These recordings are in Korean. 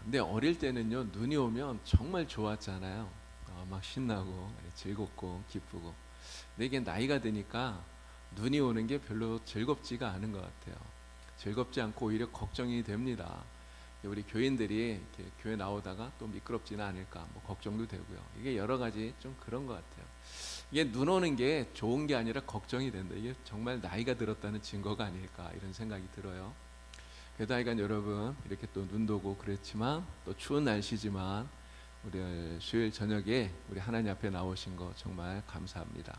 근데 어릴 때는요, 눈이 오면 정말 좋았잖아요. 막 신나고 즐겁고 기쁘고. 근데 이게 나이가 드니까 눈이 오는 게 별로 즐겁지가 않은 것 같아요. 즐겁지 않고 오히려 걱정이 됩니다. 우리 교인들이 이렇게 교회 나오다가 또 미끄럽지는 않을까 뭐 걱정도 되고요. 이게 여러 가지 좀 그런 것 같아요. 이게 눈 오는 게 좋은 게 아니라 걱정이 된다. 이게 정말 나이가 들었다는 증거가 아닐까 이런 생각이 들어요. 그래도 하여간 여러분 이렇게 또 눈도 오고 그렇지만 또 추운 날씨지만 우리 수요일 저녁에 우리 하나님 앞에 나오신 거 정말 감사합니다.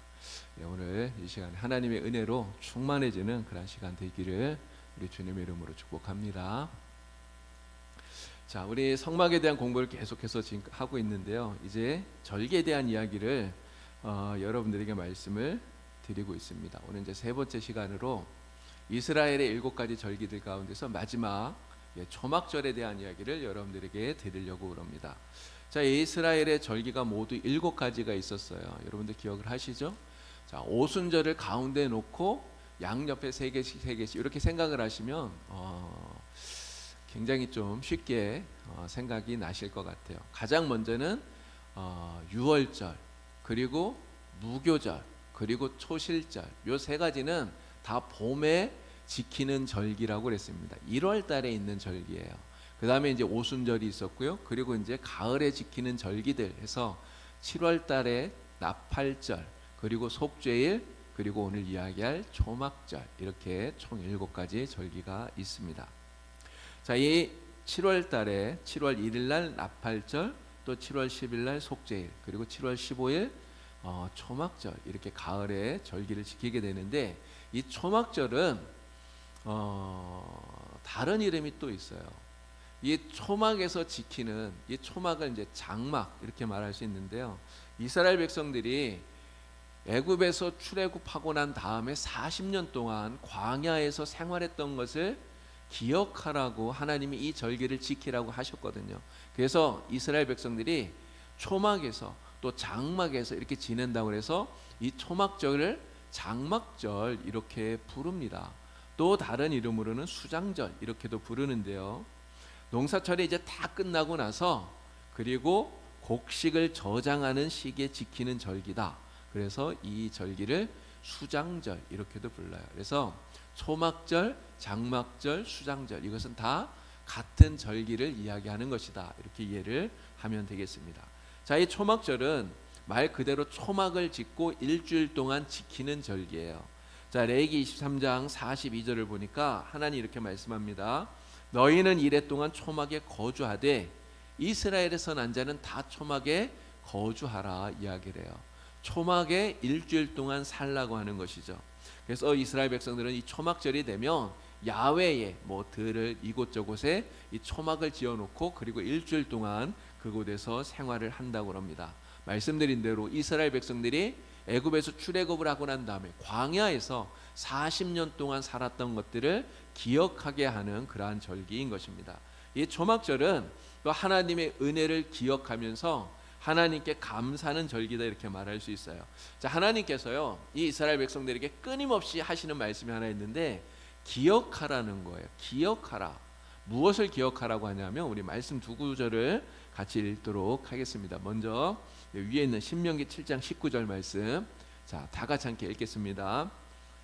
오늘 이 시간에 하나님의 은혜로 충만해지는 그런 시간 되기를 우리 주님의 이름으로 축복합니다. 자, 우리 성막에 대한 공부를 계속해서 지금 하고 있는데요. 이제 절기에 대한 이야기를 여러분들에게 말씀을 드리고 있습니다. 오늘 이제 세 번째 시간으로 이스라엘의 7가지 절기들 가운데서 마지막 초막절에 대한 이야기를 여러분들에게 드리려고 합니다. 자, 이스라엘의 절기가 모두 7가지가 있었어요. 여러분들 기억을 하시죠? 자, 오순절을 가운데 놓고 양옆에 3개씩 이렇게 생각을 하시면 굉장히 좀 쉽게 생각이 나실 것 같아요. 가장 먼저는 유월절, 그리고 무교절, 그리고 초실절, 요 3가지는 다 봄에 지키는 절기라고 그랬습니다. 1월 달에 있는 절기예요. 그 다음에 이제 오순절이 있었고요. 그리고 이제 가을에 지키는 절기들 해서 7월 달에 나팔절, 그리고 속죄일, 그리고 오늘 이야기할 초막절, 이렇게 총 7가지 절기가 있습니다. 자, 이 7월 달에 7월 1일 날 나팔절, 또 7월 10일 날 속죄일, 그리고 7월 15일 초막절, 이렇게 가을에 절기를 지키게 되는데, 이 초막절은 다른 이름이 또 있어요. 이 초막에서 지키는, 이 초막을 이제 장막 이렇게 말할 수 있는데요. 이스라엘 백성들이 애굽에서 출애굽하고 난 다음에 40년 동안 광야에서 생활했던 것을 기억하라고 하나님이 이 절기를 지키라고 하셨거든요. 그래서 이스라엘 백성들이 초막에서 또 장막에서 이렇게 지낸다고 해서 이 초막절을 장막절 이렇게 부릅니다. 또 다른 이름으로는 수장절 이렇게도 부르는데요. 농사철이 이제 다 끝나고 나서 그리고 곡식을 저장하는 시기에 지키는 절기다. 그래서 이 절기를 수장절 이렇게도 불러요. 그래서 초막절, 장막절, 수장절, 이것은 다 같은 절기를 이야기하는 것이다. 이렇게 이해를 하면 되겠습니다. 자, 이 초막절은 말 그대로 초막을 짓고 일주일 동안 지키는 절기예요. 자, 레위기 23장 42절을 보니까 하나님 이렇게 말씀합니다. 너희는 이레 동안 초막에 거주하되 이스라엘에서 난 자는 다 초막에 거주하라 이야기를 해요. 초막에 일주일 동안 살라고 하는 것이죠. 그래서 이스라엘 백성들은 이 초막절이 되면 야외에 들을 이곳저곳에 이 초막을 지어놓고 그리고 일주일 동안 그곳에서 생활을 한다고 합니다. 말씀드린 대로 이스라엘 백성들이 애굽에서 출애굽을 하고 난 다음에 광야에서 40년 동안 살았던 것들을 기억하게 하는 그러한 절기인 것입니다. 이 초막절은 또 하나님의 은혜를 기억하면서 하나님께 감사하는 절기다 이렇게 말할 수 있어요. 자, 하나님께서요 이 이스라엘 백성들에게 끊임없이 하시는 말씀이 하나 있는데 기억하라는 거예요. 기억하라. 무엇을 기억하라고 하냐면 우리 말씀 2구절을 같이 읽도록 하겠습니다. 먼저 위에 있는 신명기 7장 19절 말씀, 자, 다 같이 함께 읽겠습니다.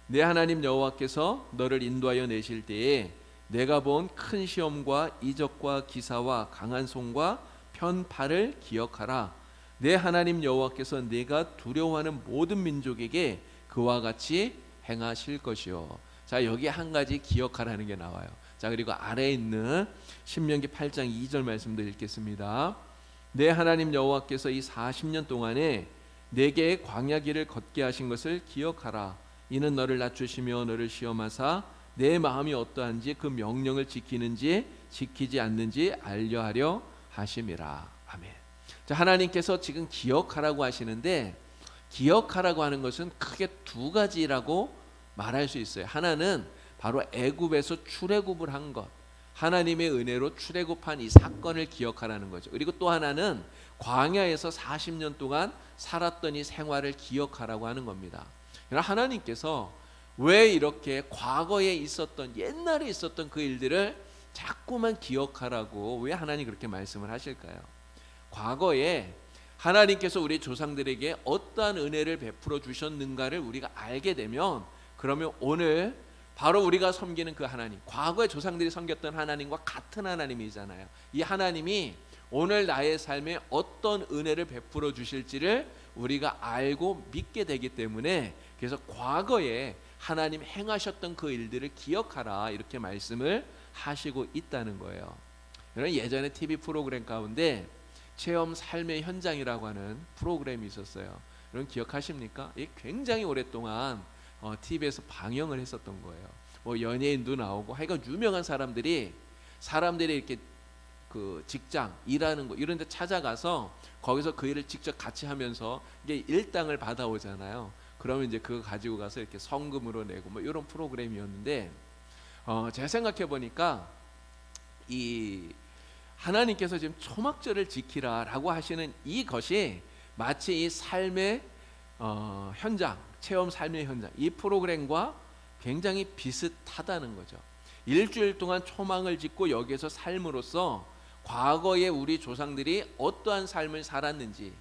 내 하나님 여호와께서 너를 인도하여 내실 때에 내가 본 큰 시험과 이적과 기사와 강한 손과 편팔을 기억하라. 내 하나님 여호와께서 네가 두려워하는 모든 민족에게 그와 같이 행하실 것이요. 자, 여기 한 가지 기억하라는 게 나와요. 자, 그리고 아래에 있는 신명기 8장 2절 말씀도 읽겠습니다. 내 하나님 여호와께서 이 40년 동안에 내게 광야 길을 걷게 하신 것을 기억하라. 이는 너를 낮추시며 너를 시험하사 내 마음이 어떠한지 그 명령을 지키는지 지키지 않는지 알려하려 하심이라. 아멘. 자, 하나님께서 지금 기억하라고 하시는데 기억하라고 하는 것은 크게 2가지라고 말할 수 있어요. 하나는 바로 애굽에서 출애굽을 한 것, 하나님의 은혜로 출애굽한 이 사건을 기억하라는 거죠. 그리고 또 하나는 광야에서 40년 동안 살았던 이 생활을 기억하라고 하는 겁니다. 하나님께서 왜 이렇게 과거에 있었던 옛날에 있었던 그 일들을 자꾸만 기억하라고 왜 하나님 그렇게 말씀을 하실까요? 과거에 하나님께서 우리 조상들에게 어떠한 은혜를 베풀어 주셨는가를 우리가 알게 되면, 그러면 오늘 바로 우리가 섬기는 그 하나님, 과거에 조상들이 섬겼던 하나님과 같은 하나님이잖아요. 이 하나님이 오늘 나의 삶에 어떤 은혜를 베풀어 주실지를 우리가 알고 믿게 되기 때문에, 그래서 과거에 하나님 행하셨던 그 일들을 기억하라 이렇게 말씀을 하시고 있다는 거예요. 여러분, 예전에 TV 프로그램 가운데 체험 삶의 현장이라고 하는 프로그램이 있었어요. 여러분 기억하십니까? 이게 굉장히 오랫동안 TV에서 방영을 했었던 거예요. 뭐 연예인도 나오고 하여간 유명한 사람들이 이렇게 그 직장 일하는 거 이런 데 찾아가서 거기서 그 일을 직접 같이 하면서 이게 일당을 받아오잖아요. 그러면 이제 그거 가지고 가서 이렇게 성금으로 내고 뭐 이런 프로그램이었는데, 제가 생각해 보니까 이 하나님께서 지금 초막절을 지키라라고 하시는 이것이 마치 이 삶의 현장, 체험 삶의 현장, 이 프로그램과 굉장히 비슷하다는 거죠. 일주일 동안 초막을 짓고 여기에서 삶으로써 과거에 우리 조상들이 어떠한 삶을 살았는지,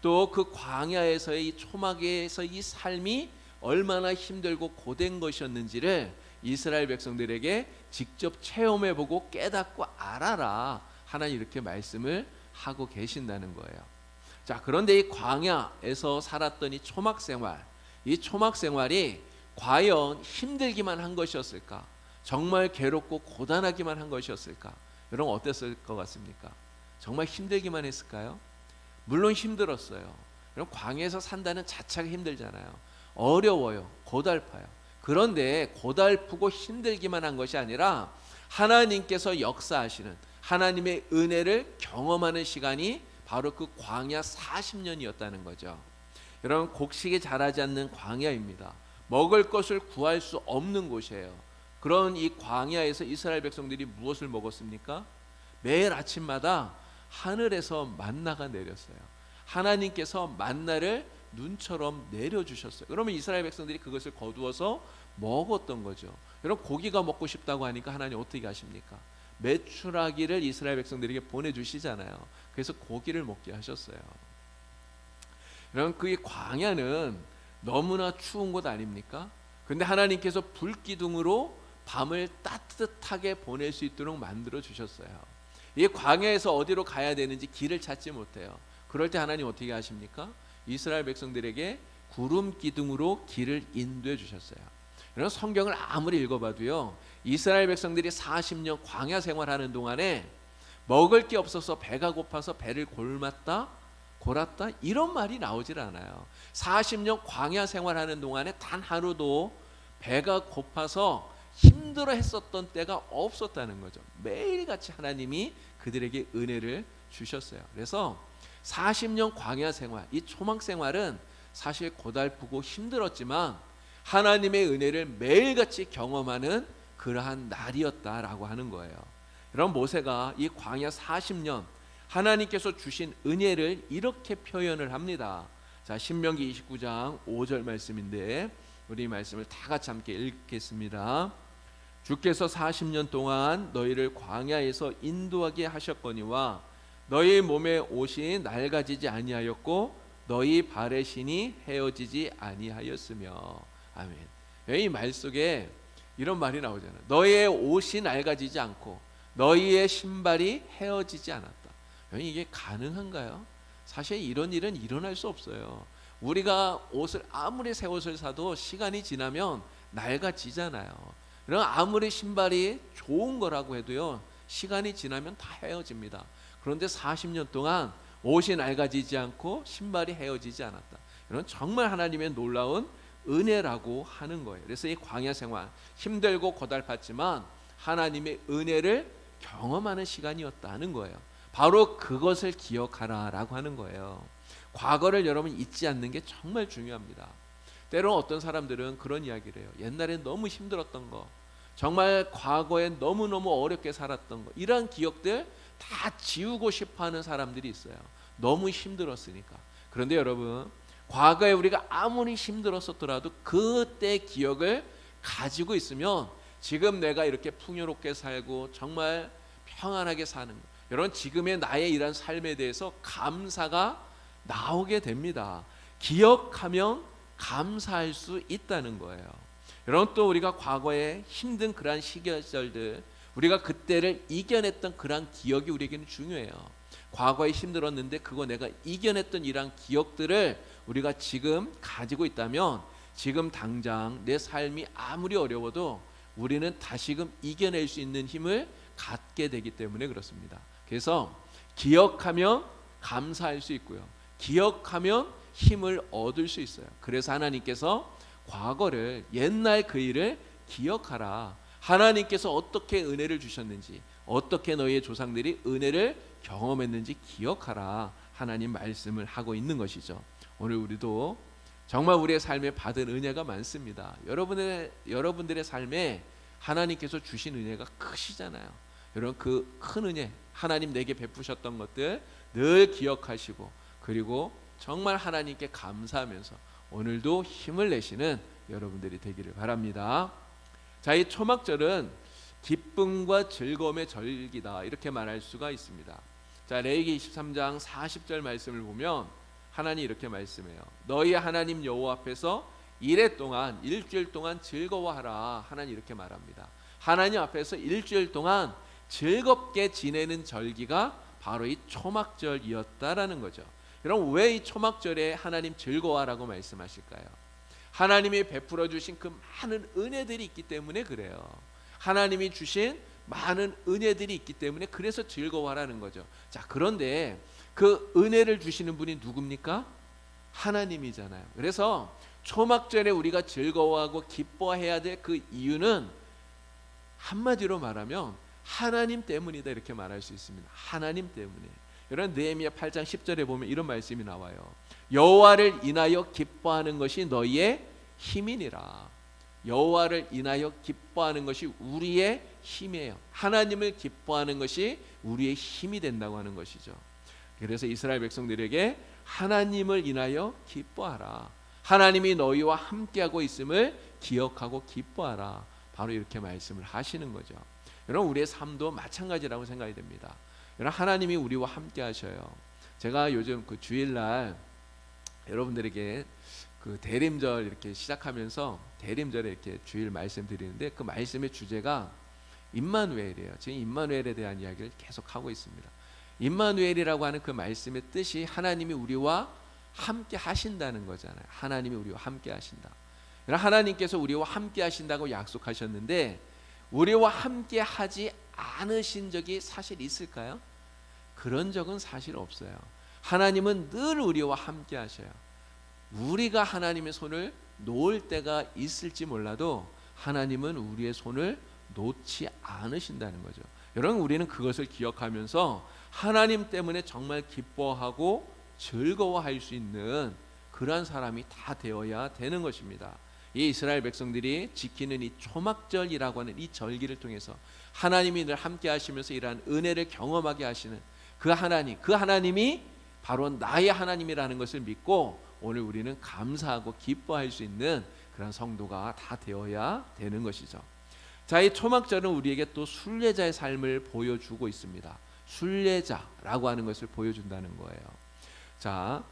또 그 광야에서의 이 초막에서 이 삶이 얼마나 힘들고 고된 것이었는지를 이스라엘 백성들에게 직접 체험해보고 깨닫고 알아라, 하나님 이렇게 말씀을 하고 계신다는 거예요. 자, 그런데 이 광야에서 살았던 이 초막 생활이 과연 힘들기만 한 것이었을까? 정말 괴롭고 고단하기만 한 것이었을까? 여러분 어땠을 것 같습니까? 정말 힘들기만 했을까요? 물론 힘들었어요. 여러분 광야에서 산다는 자체가 힘들잖아요. 어려워요. 고달파요. 그런데 고달프고 힘들기만 한 것이 아니라 하나님께서 역사하시는 하나님의 은혜를 경험하는 시간이 바로 그 광야 40년이었다는 거죠. 여러분 곡식이 자라지 않는 광야입니다. 먹을 것을 구할 수 없는 곳이에요. 그런 이 광야에서 이스라엘 백성들이 무엇을 먹었습니까? 매일 아침마다 하늘에서 만나가 내렸어요. 하나님께서 만나를 눈처럼 내려주셨어요. 그러면 이스라엘 백성들이 그것을 거두어서 먹었던 거죠. 여러분 고기가 먹고 싶다고 하니까 하나님 어떻게 하십니까? 메추라기를 이스라엘 백성들에게 보내주시잖아요. 그래서 고기를 먹게 하셨어요. 여러분 그 광야는 너무나 추운 곳 아닙니까? 근데 하나님께서 불기둥으로 밤을 따뜻하게 보낼 수 있도록 만들어 주셨어요. 이 광야에서 어디로 가야 되는지 길을 찾지 못해요. 그럴 때 하나님 어떻게 하십니까? 이스라엘 백성들에게 구름 기둥으로 길을 인도해 주셨어요. 여러분 성경을 아무리 읽어봐도요, 이스라엘 백성들이 40년 광야 생활하는 동안에 먹을 게 없어서 배가 고파서 배를 골았다 이런 말이 나오질 않아요. 40년 광야 생활하는 동안에 단 하루도 배가 고파서 힘들어 했었던 때가 없었다는 거죠. 매일같이 하나님이 그들에게 은혜를 주셨어요. 그래서 40년 광야 생활, 이 초막 생활은 사실 고달프고 힘들었지만 하나님의 은혜를 매일같이 경험하는 그러한 날이었다라고 하는 거예요. 여러분 모세가 이 광야 40년 하나님께서 주신 은혜를 이렇게 표현을 합니다. 자, 신명기 29장 5절 말씀인데 우리 말씀을 다 같이 함께 읽겠습니다. 주께서 40년 동안 너희를 광야에서 인도하게 하셨거니와 너희 몸의 옷이 낡아지지 아니하였고 너희 발의 신이 헤어지지 아니하였으며. 아멘. 이 말 속에 이런 말이 나오잖아요. 너희의 옷이 낡아지지 않고 너희의 신발이 헤어지지 않았다. 이게 가능한가요? 사실 이런 일은 일어날 수 없어요. 우리가 옷을 아무리 새 옷을 사도 시간이 지나면 낡아지잖아요. 그럼 아무리 신발이 좋은 거라고 해도요, 시간이 지나면 다 헤어집니다. 그런데 40년 동안 옷이 낡아지지 않고 신발이 헤어지지 않았다. 이런 정말 하나님의 놀라운 은혜라고 하는 거예요. 그래서 이 광야 생활 힘들고 고달팠지만 하나님의 은혜를 경험하는 시간이었다는 거예요. 바로 그것을 기억하라라고 하는 거예요. 과거를 여러분 잊지 않는 게 정말 중요합니다. 때로는 어떤 사람들은 그런 이야기를 해요. 옛날엔 너무 힘들었던 거, 정말 과거에 너무너무 어렵게 살았던 거, 이러한 기억들 다 지우고 싶어하는 사람들이 있어요. 너무 힘들었으니까. 그런데 여러분 과거에 우리가 아무리 힘들었었더라도 그때 기억을 가지고 있으면 지금 내가 이렇게 풍요롭게 살고 정말 평안하게 사는 것, 여러분 지금의 나의 이런 삶에 대해서 감사가 나오게 됩니다. 기억하면 감사할 수 있다는 거예요. 여러분 또 우리가 과거에 힘든 그러한 시절들, 우리가 그때를 이겨냈던 그러한 기억이 우리에게는 중요해요. 과거에 힘들었는데 그거 내가 이겨냈던 이러한 기억들을 우리가 지금 가지고 있다면 지금 당장 내 삶이 아무리 어려워도 우리는 다시금 이겨낼 수 있는 힘을 갖게 되기 때문에 그렇습니다. 그래서 기억하면 감사할 수 있고요, 기억하면 힘을 얻을 수 있어요. 그래서 하나님께서 과거를, 옛날 그 일을 기억하라. 하나님께서 어떻게 은혜를 주셨는지, 어떻게 너희의 조상들이 은혜를 경험했는지 기억하라. 하나님 말씀을 하고 있는 것이죠. 오늘 우리도 정말 우리의 삶에 받은 은혜가 많습니다. 여러분들의 삶에 하나님께서 주신 은혜가 크시잖아요. 여러분 그 큰 은혜, 하나님 내게 베푸셨던 것들 늘 기억하시고, 그리고 정말 하나님께 감사하면서 오늘도 힘을 내시는 여러분들이 되기를 바랍니다. 자, 이 초막절은 기쁨과 즐거움의 절기다, 이렇게 말할 수가 있습니다. 자, 레위기 23장 40절 말씀을 보면 하나님이 이렇게 말씀해요. 너희 하나님 여호와 앞에서 일주일 동안 즐거워하라. 하나님 이렇게 말합니다. 하나님 앞에서 일주일 동안 즐겁게 지내는 절기가 바로 이 초막절이었다라는 거죠. 여러분 왜 이 초막절에 하나님 즐거워하라고 말씀하실까요? 하나님이 베풀어 주신 그 많은 은혜들이 있기 때문에 그래요. 하나님이 주신 많은 은혜들이 있기 때문에 그래서 즐거워하라는 거죠. 자, 그런데 그 은혜를 주시는 분이 누굽니까? 하나님이잖아요. 그래서 초막절에 우리가 즐거워하고 기뻐해야 될 그 이유는 한마디로 말하면 하나님 때문이다, 이렇게 말할 수 있습니다. 하나님 때문에. 여러분 느헤미야 8장 10절에 보면 이런 말씀이 나와요. 여호와를 인하여 기뻐하는 것이 너희의 힘이니라. 여호와를 인하여 기뻐하는 것이 우리의 힘이에요. 하나님을 기뻐하는 것이 우리의 힘이 된다고 하는 것이죠. 그래서 이스라엘 백성들에게 하나님을 인하여 기뻐하라. 하나님이 너희와 함께하고 있음을 기억하고 기뻐하라. 바로 이렇게 말씀을 하시는 거죠. 여러분 우리의 삶도 마찬가지라고 생각이 됩니다. 여러분 하나님이 우리와 함께 하셔요. 제가 요즘 그 주일날 여러분들에게 그 대림절 이렇게 시작하면서 대림절에 이렇게 주일 말씀 드리는데 그 말씀의 주제가 임마누엘이에요. 지금 임마누엘에 대한 이야기를 계속 하고 있습니다. 임마누엘이라고 하는 그 말씀의 뜻이 하나님이 우리와 함께 하신다는 거잖아요. 하나님이 우리와 함께 하신다. 하나님께서 우리와 함께 하신다고 약속하셨는데 우리와 함께 하지 않으신 적이 사실 있을까요? 그런 적은 사실 없어요. 하나님은 늘 우리와 함께 하셔요. 우리가 하나님의 손을 놓을 때가 있을지 몰라도 하나님은 우리의 손을 놓지 않으신다는 거죠. 여러분 우리는 그것을 기억하면서 하나님 때문에 정말 기뻐하고 즐거워할 수 있는 그러한 사람이 다 되어야 되는 것입니다. 이 이스라엘 백성들이 지키는 이 초막절이라고 하는 이 절기를 통해서 하나님이 늘 함께 하시면서 이러한 은혜를 경험하게 하시는 그 하나님이 바로 나의 하나님이라는 것을 믿고 오늘 우리는 감사하고 기뻐할 수 있는 그런 성도가 다 되어야 되는 것이죠. 자, 이 초막절은 우리에게 또 순례자의 삶을 보여주고 있습니다. 순례자라고 하는 것을 보여준다는 거예요. 자,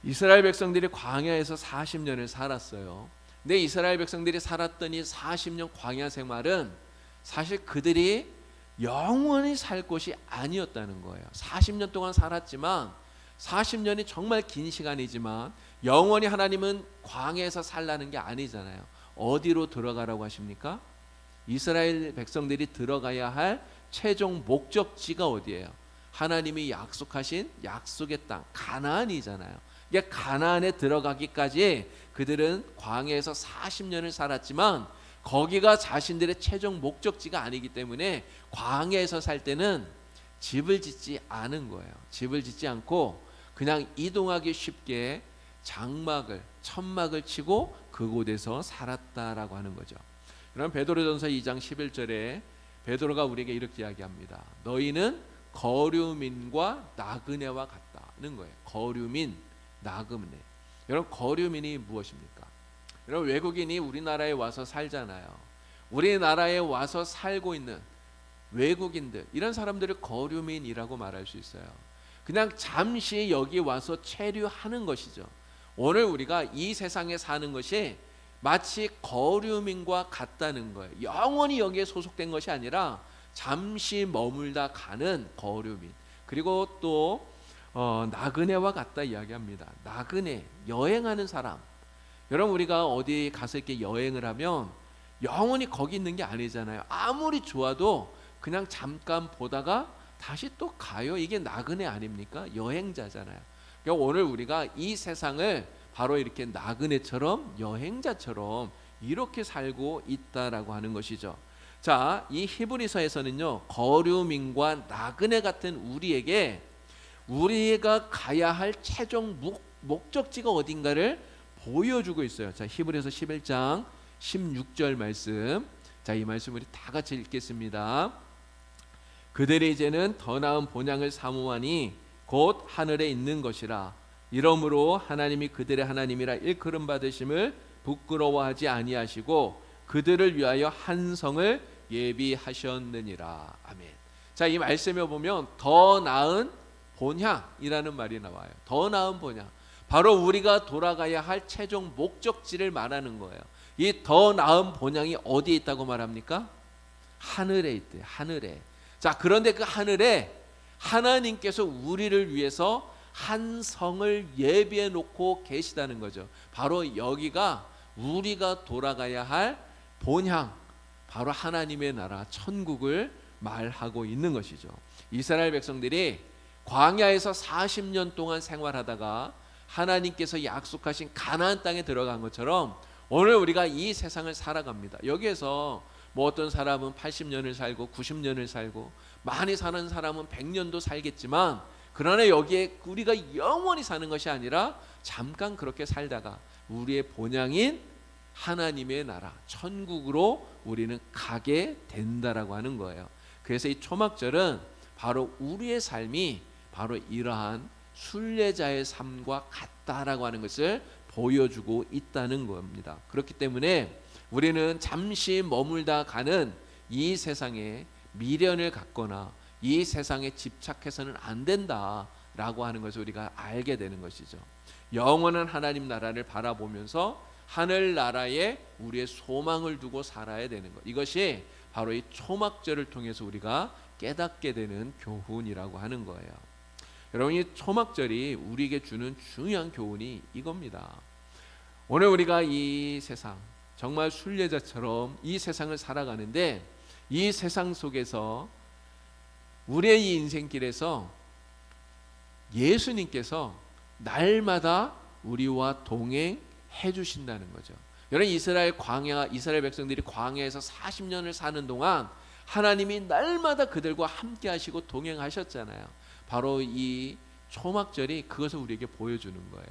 이스라엘 백성들이 광야에서 40년을 살았어요. 근데 이스라엘 백성들이 살았던 이 40년 광야 생활은 사실 그들이 영원히 살 곳이 아니었다는 거예요. 40년 동안 살았지만 40년이 정말 긴 시간이지만 영원히 하나님은 광야에서 살라는 게 아니잖아요. 어디로 들어가라고 하십니까? 이스라엘 백성들이 들어가야 할 최종 목적지가 어디예요? 하나님이 약속하신 약속의 땅 가나안이잖아요. 이게 가나안에 들어가기까지 그들은 광야에서 40년을 살았지만 거기가 자신들의 최종 목적지가 아니기 때문에 광야에서 살 때는 집을 짓지 않은 거예요. 집을 짓지 않고 그냥 이동하기 쉽게 천막을 치고 그곳에서 살았다라고 하는 거죠. 그럼 베드로전서 2장 11절에 베드로가 우리에게 이렇게 이야기합니다. 너희는 거류민과 나그네와 같다는 거예요. 거류민, 나그네. 여러분 거류민이 무엇입니까? 여러분 외국인이 우리나라에 와서 살잖아요. 우리나라에 와서 살고 있는 외국인들, 이런 사람들을 거류민이라고 말할 수 있어요. 그냥 잠시 여기 와서 체류하는 것이죠. 오늘 우리가 이 세상에 사는 것이 마치 거류민과 같다는 거예요. 영원히 여기에 소속된 것이 아니라 잠시 머물다 가는 거류민. 그리고 또 나그네와 같다 이야기합니다. 나그네, 여행하는 사람. 여러분, 우리가 어디 가서 이렇게 여행을 하면 영원히 거기 있는 게 아니잖아요. 아무리 좋아도 그냥 잠깐 보다가 다시 또 가요. 이게 나그네 아닙니까? 여행자잖아요. 그러니까 오늘 우리가 이 세상을 바로 이렇게 나그네처럼, 여행자처럼 이렇게 살고 있다라고 하는 것이죠. 자, 이 히브리서에서는요, 거류민과 나그네 같은 우리에게 우리가 가야 할 최종 목적지가 어딘가를 보여주고 있어요. 자, 히브리서 11장 16절 말씀. 자, 이 말씀 우리 다 같이 읽겠습니다. 그들이 이제는 더 나은 본향을 사모하니 곧 하늘에 있는 것이라. 이러므로 하나님이 그들의 하나님이라 일컬음 받으심을 부끄러워하지 아니하시고 그들을 위하여 한 성을 예비하셨느니라. 아멘. 자, 이 말씀에 보면 더 나은 본향이라는 말이 나와요. 더 나은 본향. 바로 우리가 돌아가야 할 최종 목적지를 말하는 거예요. 이 더 나은 본향이 어디에 있다고 말합니까? 하늘에 있대요. 하늘에. 자, 그런데 그 하늘에 하나님께서 우리를 위해서 한 성을 예비해 놓고 계시다는 거죠. 바로 여기가 우리가 돌아가야 할 본향, 바로 하나님의 나라 천국을 말하고 있는 것이죠. 이스라엘 백성들이 광야에서 40년 동안 생활하다가 하나님께서 약속하신 가나안 땅에 들어간 것처럼 오늘 우리가 이 세상을 살아갑니다. 여기에서 뭐 어떤 사람은 80년을 살고 90년을 살고 많이 사는 사람은 100년도 살겠지만, 그러나 여기에 우리가 영원히 사는 것이 아니라 잠깐 그렇게 살다가 우리의 본향인 하나님의 나라 천국으로 우리는 가게 된다라고 하는 거예요. 그래서 이 초막절은 바로 우리의 삶이 바로 이러한 순례자의 삶과 같다라고 하는 것을 보여주고 있다는 겁니다. 그렇기 때문에 우리는 잠시 머물다 가는 이 세상에 미련을 갖거나 이 세상에 집착해서는 안 된다라고 하는 것을 우리가 알게 되는 것이죠. 영원한 하나님 나라를 바라보면서 하늘나라에 우리의 소망을 두고 살아야 되는 것, 이것이 바로 이 초막절을 통해서 우리가 깨닫게 되는 교훈이라고 하는 거예요. 여러분, 이 초막절이 우리에게 주는 중요한 교훈이 이겁니다. 오늘 우리가 이 세상, 정말 순례자처럼 이 세상을 살아가는데, 이 세상 속에서 우리의 이 인생길에서 예수님께서 날마다 우리와 동행해 주신다는 거죠. 여러분, 이스라엘 백성들이 광야에서 40년을 사는 동안 하나님이 날마다 그들과 함께 하시고 동행하셨잖아요. 바로 이 초막절이 그것을 우리에게 보여주는 거예요.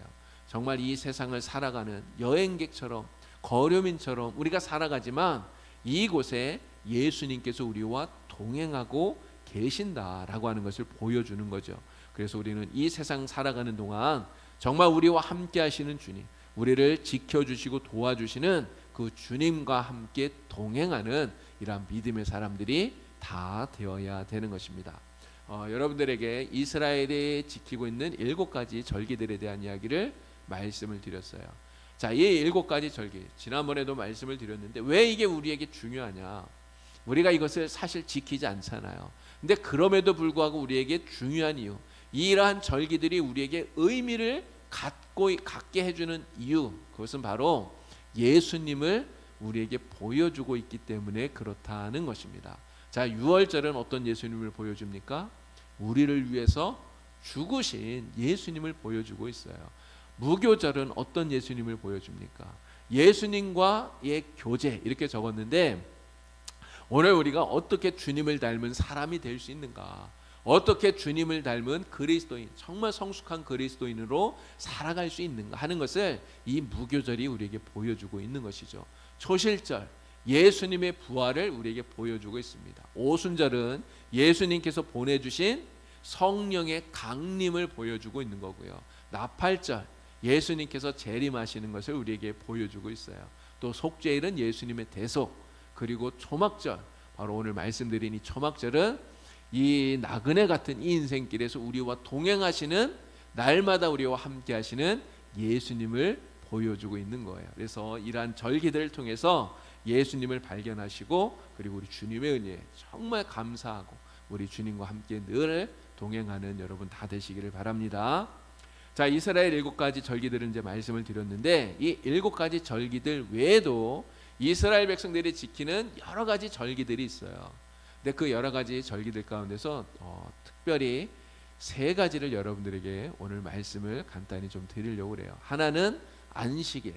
정말 이 세상을 살아가는 여행객처럼, 거류민처럼 우리가 살아가지만 이곳에 예수님께서 우리와 동행하고 계신다라고 하는 것을 보여주는 거죠. 그래서 우리는 이 세상 살아가는 동안 정말 우리와 함께 하시는 주님, 우리를 지켜주시고 도와주시는 그 주님과 함께 동행하는 이러한 믿음의 사람들이 다 되어야 되는 것입니다. 여러분들에게 이스라엘이 지키고 있는 7가지 절기들에 대한 이야기를 말씀을 드렸어요. 자, 이 7가지 절기, 지난번에도 말씀을 드렸는데 왜 이게 우리에게 중요하냐? 우리가 이것을 사실 지키지 않잖아요. 근데 그럼에도 불구하고 우리에게 중요한 이유, 이러한 절기들이 우리에게 의미를 갖게 해주는 이유, 그것은 바로 예수님을 우리에게 보여주고 있기 때문에 그렇다는 것입니다. 자, 유월절은 어떤 예수님을 보여줍니까? 우리를 위해서 죽으신 예수님을 보여주고 있어요. 무교절은 어떤 예수님을 보여줍니까? 예수님과의 교제, 이렇게 적었는데 오늘 우리가 어떻게 주님을 닮은 사람이 될 수 있는가, 어떻게 주님을 닮은 그리스도인, 정말 성숙한 그리스도인으로 살아갈 수 있는가 하는 것을 이 무교절이 우리에게 보여주고 있는 것이죠. 초실절, 예수님의 부활을 우리에게 보여주고 있습니다. 오순절은 예수님께서 보내주신 성령의 강림을 보여주고 있는 거고요. 나팔절, 예수님께서 재림하시는 것을 우리에게 보여주고 있어요. 또 속죄일은 예수님의 대속, 그리고 초막절, 바로 오늘 말씀드린 이 초막절은 이 나그네 같은 이 인생길에서 우리와 동행하시는, 날마다 우리와 함께 하시는 예수님을 보여주고 있는 거예요. 그래서 이러한 절기들을 통해서 예수님을 발견하시고, 그리고 우리 주님의 은혜에 정말 감사하고 우리 주님과 함께 늘 동행하는 여러분 다 되시기를 바랍니다. 자, 이스라엘 7가지 절기들은 이제 말씀을 드렸는데, 이 7가지 절기들 외에도 이스라엘 백성들이 지키는 여러 가지 절기들이 있어요. 근데 그 여러 가지 절기들 가운데서 특별히 3가지를 여러분들에게 오늘 말씀을 간단히 좀 드리려고 그래요. 하나는 안식일,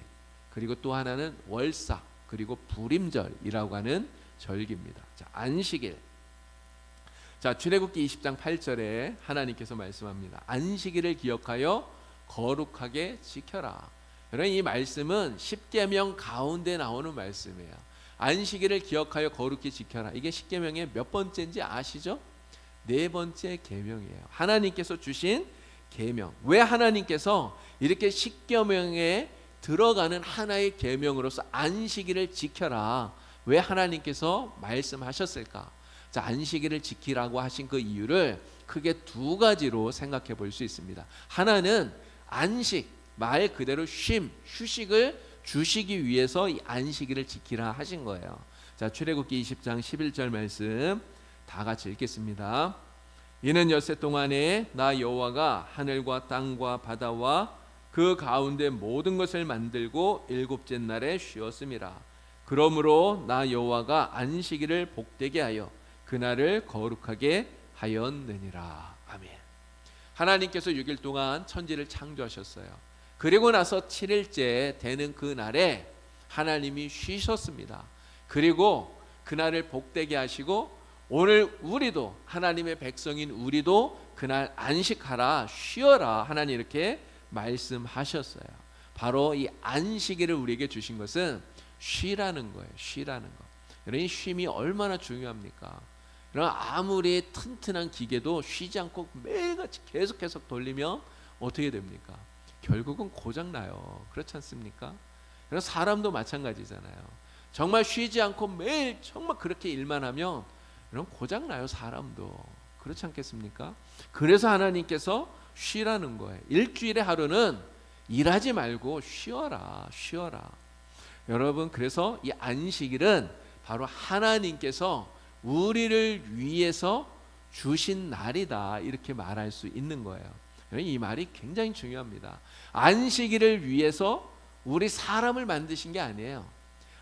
그리고 또 하나는 월삭, 그리고 불임절이라고 하는 절기입니다. 자, 안식일. 자, 출애굽기 20장 8절에 하나님께서 말씀합니다. 안식일을 기억하여 거룩하게 지켜라. 여러분, 이 말씀은 십계명 가운데 나오는 말씀이에요. 안식일을 기억하여 거룩히 지켜라. 이게 십계명의 몇 번째인지 아시죠? 4번째 계명이에요. 하나님께서 주신 계명. 왜 하나님께서 이렇게 십계명에 들어가는 하나의 계명으로서 안식일을 지켜라, 왜 하나님께서 말씀하셨을까? 자, 안식일을 지키라고 하신 그 이유를 크게 2가지로 생각해 볼 수 있습니다. 하나는 안식, 말 그대로 쉼, 휴식을 주시기 위해서 이 안식일을 지키라 하신 거예요. 자, 출애굽기 20장 11절 말씀 다 같이 읽겠습니다. 이는 엿새 동안에 나 여호와가 하늘과 땅과 바다와 그 가운데 모든 것을 만들고 7째 날에 쉬었음이라. 그러므로 나 여호와가 안식일을 복되게 하여 그날을 거룩하게 하였느니라. 아멘. 하나님께서 6일 동안 천지를 창조하셨어요. 그리고 나서 7일째 되는 그 날에 하나님이 쉬셨습니다. 그리고 그날을 복되게 하시고, 오늘 우리도, 하나님의 백성인 우리도 그날 안식하라, 쉬어라, 하나님 이렇게 말씀하셨어요. 바로 이 안식일을 우리에게 주신 것은 쉬라는 거예요. 쉬라는 거. 여러분, 이 쉼이 얼마나 중요합니까? 여러분, 아무리 튼튼한 기계도 쉬지 않고 매일같이 계속 돌리면 어떻게 됩니까? 결국은 고장나요. 그렇지 않습니까? 여러분, 사람도 마찬가지잖아요. 정말 쉬지 않고 매일 정말 그렇게 일만 하면 여러분 고장나요. 사람도. 그렇지 않겠습니까? 그래서 하나님께서 쉬라는 거예요. 일주일에 하루는 일하지 말고 쉬어라. 여러분, 그래서 이 안식일은 바로 하나님께서 우리를 위해서 주신 날이다, 이렇게 말할 수 있는 거예요. 이 말이 굉장히 중요합니다. 안식일을 위해서 우리 사람을 만드신 게 아니에요.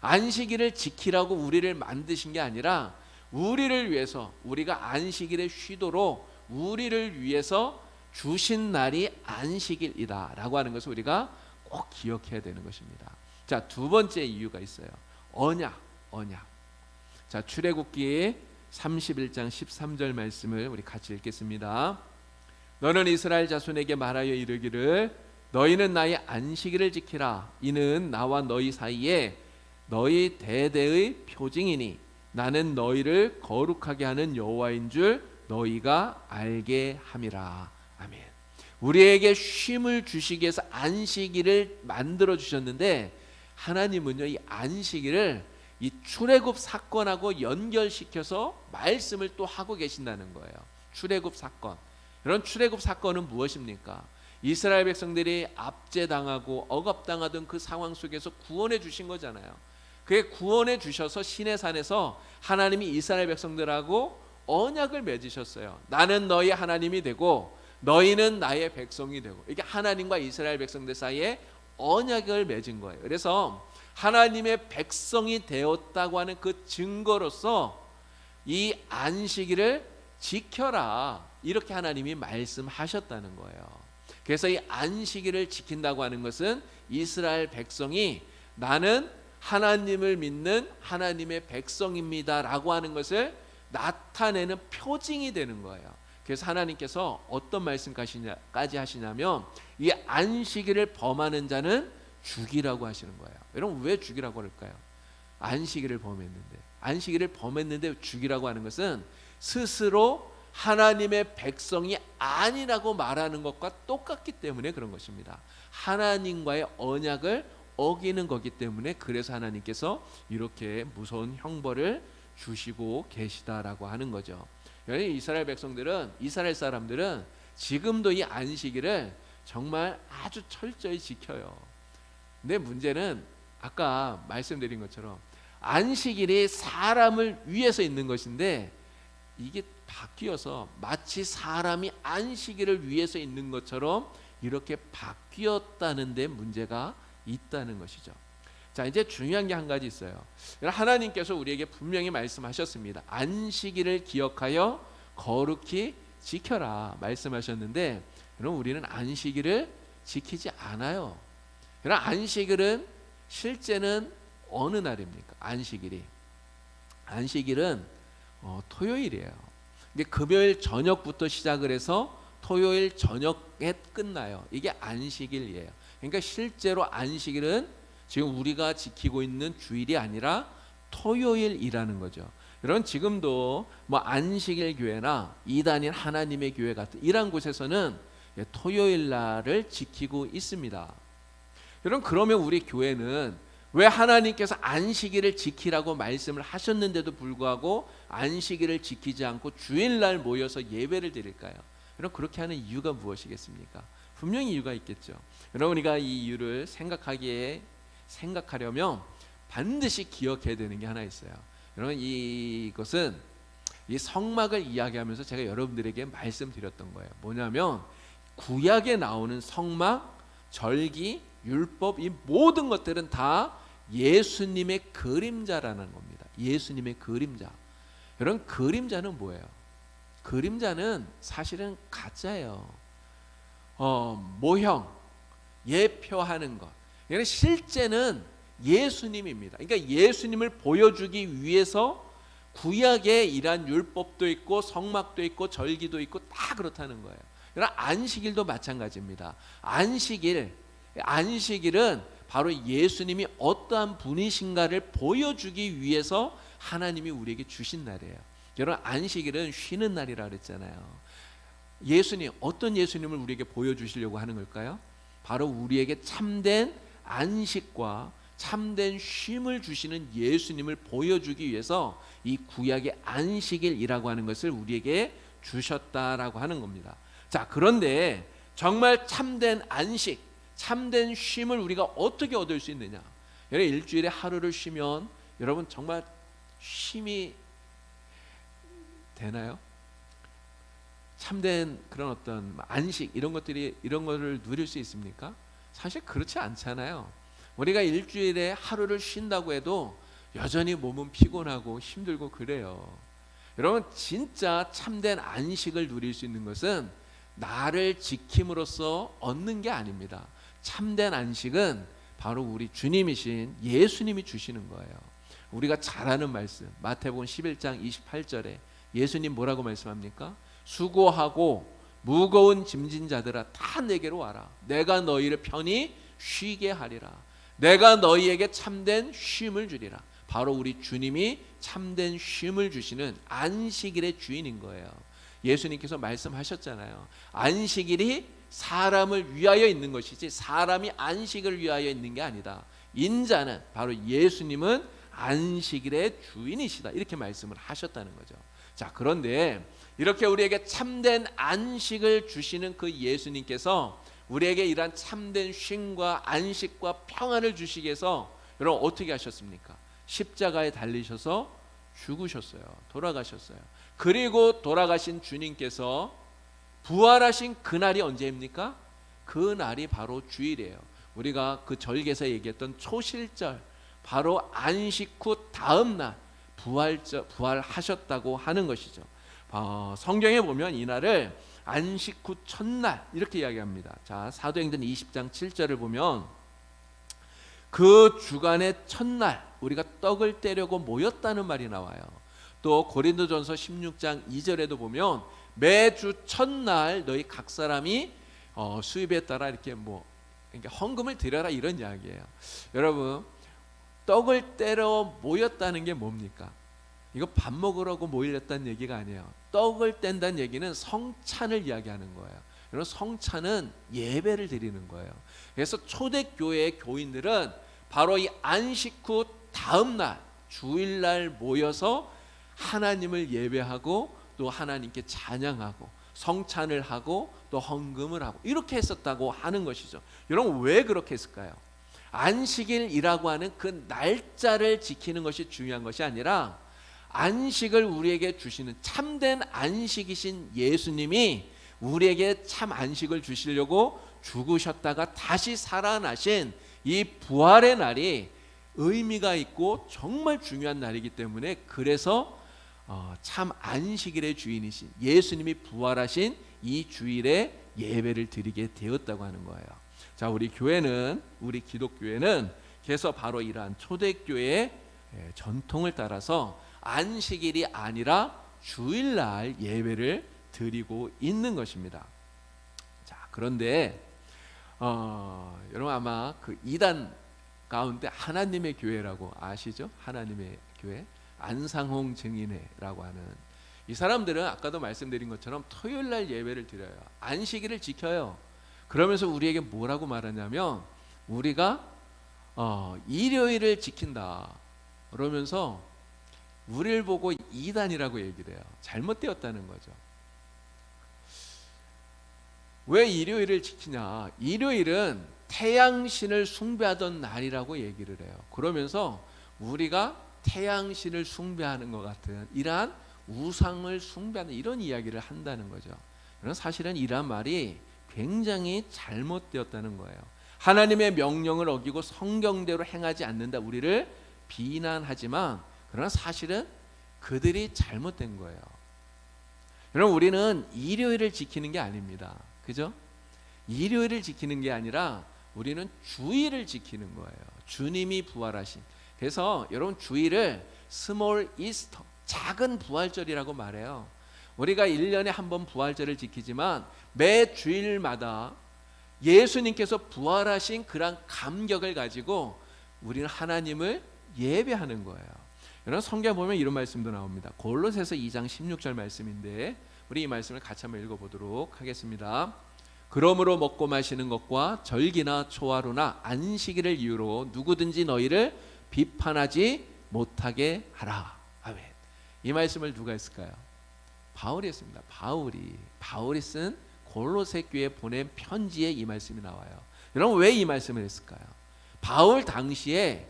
안식일을 지키라고 우리를 만드신 게 아니라 우리를 위해서, 우리가 안식일에 쉬도록 우리를 위해서 주신 날이 안식일이다 라고 하는 것을 우리가 꼭 기억해야 되는 것입니다. 자, 2번째 이유가 있어요. 언약. 자, 출애굽기 31장 13절 말씀을 우리 같이 읽겠습니다. 너는 이스라엘 자손에게 말하여 이르기를 너희는 나의 안식일을 지키라. 이는 나와 너희 사이에 너희 대대의 표징이니 나는 너희를 거룩하게 하는 여호와인 줄 너희가 알게 함이라. 아멘. 우리에게 쉼을 주시기 위해서 안식일을 만들어 주셨는데, 하나님은요 이 안식일을 이 출애굽 사건하고 연결시켜서 말씀을 또 하고 계신다는 거예요. 출애굽 사건. 이런 출애굽 사건은 무엇입니까? 이스라엘 백성들이 압제당하고 억압당하던 그 상황 속에서 구원해 주신 거잖아요. 그게 구원해 주셔서 시내산에서 하나님이 이스라엘 백성들하고 언약을 맺으셨어요. 나는 너희 하나님이 되고 너희는 나의 백성이 되고, 이게 하나님과 이스라엘 백성들 사이에 언약을 맺은 거예요. 그래서 하나님의 백성이 되었다고 하는 그 증거로서 이 안식일을 지켜라, 이렇게 하나님이 말씀하셨다는 거예요. 그래서 이 안식일을 지킨다고 하는 것은 이스라엘 백성이 나는 하나님을 믿는 하나님의 백성입니다 라고 하는 것을 나타내는 표징이 되는 거예요. 그래서 하나님께서 어떤 말씀까지 하시냐면 이 안식일을 범하는 자는 죽이라고 하시는 거예요. 여러분, 왜 죽이라고 할까요? 안식일을 범했는데 죽이라고 하는 것은 스스로 하나님의 백성이 아니라고 말하는 것과 똑같기 때문에 그런 것입니다. 하나님과의 언약을 어기는 거기 때문에 그래서 하나님께서 이렇게 무서운 형벌을 주시고 계시다라고 하는 거죠. 이스라엘 백성들은, 이스라엘 사람들은 지금도 이 안식일을 정말 아주 철저히 지켜요. 근데 문제는 아까 말씀드린 것처럼 안식일이 사람을 위해서 있는 것인데 이게 바뀌어서 마치 사람이 안식일을 위해서 있는 것처럼 이렇게 바뀌었다는 데 문제가 있다는 것이죠. 자, 이제 중요한 게 한 가지 있어요. 하나님께서 우리에게 분명히 말씀하셨습니다. 안식일을 기억하여 거룩히 지켜라 말씀하셨는데, 그럼 우리는 안식일을 지키지 않아요. 그럼 안식일은 실제는 어느 날입니까? 안식일은 토요일이에요. 근데 금요일 저녁부터 시작을 해서 토요일 저녁에 끝나요. 이게 안식일이에요. 그러니까 실제로 안식일은 지금 우리가 지키고 있는 주일이 아니라 토요일이라는 거죠. 여러분, 지금도 뭐 안식일 교회나 이단인 하나님의 교회 같은 이런 곳에서는 토요일 날을 지키고 있습니다. 여러분, 그러면 우리 교회는 왜 하나님께서 안식일을 지키라고 말씀을 하셨는데도 불구하고 안식일을 지키지 않고 주일날 모여서 예배를 드릴까요? 여러분, 그렇게 하는 이유가 무엇이겠습니까? 분명히 이유가 있겠죠. 여러분, 우리가 이 이유를 생각하려면 반드시 기억해야 되는 게 하나 있어요. 여러분, 이것은 이 성막을 이야기하면서 제가 여러분들에게 말씀드렸던 거예요. 뭐냐면 구약에 나오는 성막, 절기, 율법, 이 모든 것들은 다 예수님의 그림자라는 겁니다. 예수님의 그림자. 여러분, 그림자는 뭐예요? 그림자는 사실은 가짜예요. 모형, 예표하는 것. 그러니까 실제는 예수님입니다. 그러니까 예수님을 보여주기 위해서 구약에 이러한 율법도 있고 성막도 있고 절기도 있고 다 그렇다는 거예요. 그러나 안식일도 마찬가지입니다. 안식일은 바로 예수님이 어떠한 분이신가를 보여주기 위해서 하나님이 우리에게 주신 날이에요. 여러분, 안식일은 쉬는 날이라 그랬잖아요. 예수님, 어떤 예수님을 우리에게 보여주시려고 하는 걸까요? 바로 우리에게 참된 안식과 참된 쉼을 주시는 예수님을 보여주기 위해서 이 구약의 안식일이라고 하는 것을 우리에게 주셨다라고 하는 겁니다. 자, 그런데 정말 참된 안식, 참된 쉼을 우리가 어떻게 얻을 수 있느냐? 여러분, 일주일에 하루를 쉬면 여러분 정말 쉼이 되나요? 참된 그런 어떤 안식 이런 거를 누릴 수 있습니까? 사실 그렇지 않잖아요. 우리가 일주일에 하루를 쉰다고 해도 여전히 몸은 피곤하고 힘들고 그래요. 여러분, 진짜 참된 안식을 누릴 수 있는 것은 나를 지킴으로써 얻는 게 아닙니다. 참된 안식은 바로 우리 주님이신 예수님이 주시는 거예요. 우리가 잘 아는 말씀, 마태복음 11장 28절에 예수님 뭐라고 말씀합니까? 수고하고 무거운 짐진 자들아 다 내게로 와라. 내가 너희를 편히 쉬게 하리라. 내가 너희에게 참된 쉼을 주리라. 바로 우리 주님이 참된 쉼을 주시는 안식일의 주인인 거예요. 예수님께서 말씀하셨잖아요. 안식일이 사람을 위하여 있는 것이지 사람이 안식을 위하여 있는 게 아니다. 인자는 바로 예수님은 안식일의 주인이시다. 이렇게 말씀을 하셨다는 거죠. 자, 그런데 이렇게 우리에게 참된 안식을 주시는 그 예수님께서 우리에게 이러한 참된 쉼과 안식과 평안을 주시기 위해서 여러분 어떻게 하셨습니까? 십자가에 달리셔서 죽으셨어요. 돌아가셨어요. 그리고 돌아가신 주님께서 부활하신 그날이 언제입니까? 그날이 바로 주일이에요. 우리가 그 절기에서 얘기했던 초실절, 바로 안식 후 다음 날 부활하셨다고 하는 것이죠. 성경에 보면 이날을 안식 후 첫날 이렇게 이야기합니다. 자, 사도행전 20장 7절을 보면 그 주간의 첫날 우리가 떡을 떼려고 모였다는 말이 나와요. 또 고린도전서 16장 2절에도 보면 매주 첫날 너희 각 사람이 수입에 따라 이렇게 그러니까 헌금을 드려라 이런 이야기예요. 여러분, 떡을 떼러 모였다는 게 뭡니까? 이거 밥 먹으라고 모였다는 얘기가 아니에요. 떡을 뗀다는 얘기는 성찬을 이야기하는 거예요. 여러분, 성찬은 예배를 드리는 거예요. 그래서 초대교회의 교인들은 바로 이 안식 후 다음 날 주일날 모여서 하나님을 예배하고 또 하나님께 찬양하고 성찬을 하고 또 헌금을 하고 이렇게 했었다고 하는 것이죠. 여러분 왜 그렇게 했을까요? 안식일이라고 하는 그 날짜를 지키는 것이 중요한 것이 아니라 안식을 우리에게 주시는 참된 안식이신 예수님이 우리에게 참 안식을 주시려고 죽으셨다가 다시 살아나신 이 부활의 날이 의미가 있고 정말 중요한 날이기 때문에 그래서 참 안식일의 주인이신 예수님이 부활하신 이 주일에 예배를 드리게 되었다고 하는 거예요. 자, 우리 교회는, 우리 기독교회는 그래서 바로 이러한 초대교회의 전통을 따라서 안식일이 아니라 주일날 예배를 드리고 있는 것입니다. 자, 그런데 여러분 아마 그 이단 가운데 하나님의 교회라고 아시죠? 하나님의 교회, 안상홍 증인회라고 하는 이 사람들은 아까도 말씀드린 것처럼 토요일날 예배를 드려요. 안식일을 지켜요. 그러면서 우리에게 뭐라고 말하냐면 우리가 일요일을 지킨다 그러면서 우리를 보고 이단이라고 얘기를 해요. 잘못되었다는 거죠. 왜 일요일을 지키냐? 일요일은 태양신을 숭배하던 날이라고 얘기를 해요. 그러면서 우리가 태양신을 숭배하는 것 같은 이러한 우상을 숭배하는 이런 이야기를 한다는 거죠. 사실은 이러한 말이 굉장히 잘못되었다는 거예요. 하나님의 명령을 어기고 성경대로 행하지 않는다 우리를 비난하지만 그러나 사실은 그들이 잘못된 거예요. 여러분 우리는 일요일을 지키는 게 아닙니다. 그죠? 일요일을 지키는 게 아니라 우리는 주일을 지키는 거예요. 주님이 부활하신. 그래서 여러분 주일을 스몰 이스터, 작은 부활절이라고 말해요. 우리가 1년에 한 번 부활절을 지키지만 매 주일마다 예수님께서 부활하신 그런 감격을 가지고 우리는 하나님을 예배하는 거예요. 여러분 성경 보면 이런 말씀도 나옵니다. 골로새서 2장 16절 말씀인데 우리 이 말씀을 같이 한번 읽어보도록 하겠습니다. 그러므로 먹고 마시는 것과 절기나 초하루나 안식일을 이유로 누구든지 너희를 비판하지 못하게 하라. 아멘. 이 말씀을 누가 했을까요? 바울이 했습니다. 바울이 쓴 골로새 교회에 보낸 편지에 이 말씀이 나와요. 여러분 왜 이 말씀을 했을까요? 바울 당시에